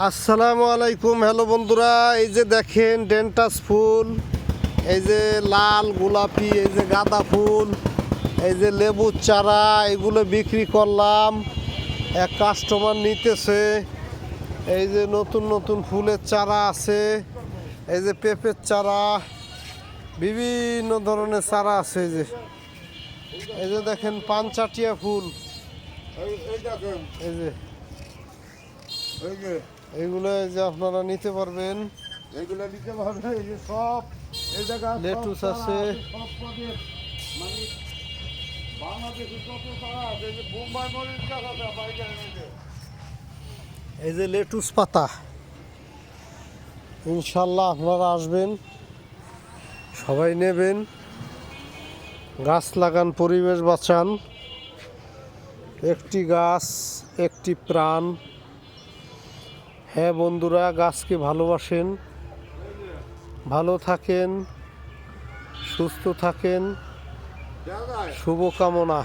আসসালামু আলাইকুম। হ্যালো বন্ধুরা, এই যে দেখেন ডেন্টাস ফুল, এই যে লাল গোলাপি, এই যে গাঁদা ফুল, এই যে লেবুর চারা, এগুলো বিক্রি করলাম। এক কাস্টমার নিতেছে। এই যে নতুন নতুন ফুলের চারা আছে, এই যে পেঁপের চারা, বিভিন্ন ধরনের চারা আছে। এই যে দেখেন পানচাটিয়া ফুল, এই যে এইগুলো যে আপনারা নিতে পারবেন। এইগুলো নিতে পারবে। এই যে সব এই জায়গা লেটুস আছে, সব পদের মানে বাংলাদেশে যত তারা আছে এই যে বোম্বাই মরিচ গাছ আছে পাইকারি রেটে। এই যে লেটুস পাতা। ইনশাল্লাহ আপনারা আসবেন, সবাই নেবেন। গাছ লাগান, পরিবেশ বাঁচান। একটি গাছ একটি প্রাণ। হ্যাঁ বন্ধুরা, গাছকে ভালোবাসেন, ভালো থাকেন, সুস্থ থাকেন, শুভকামনা।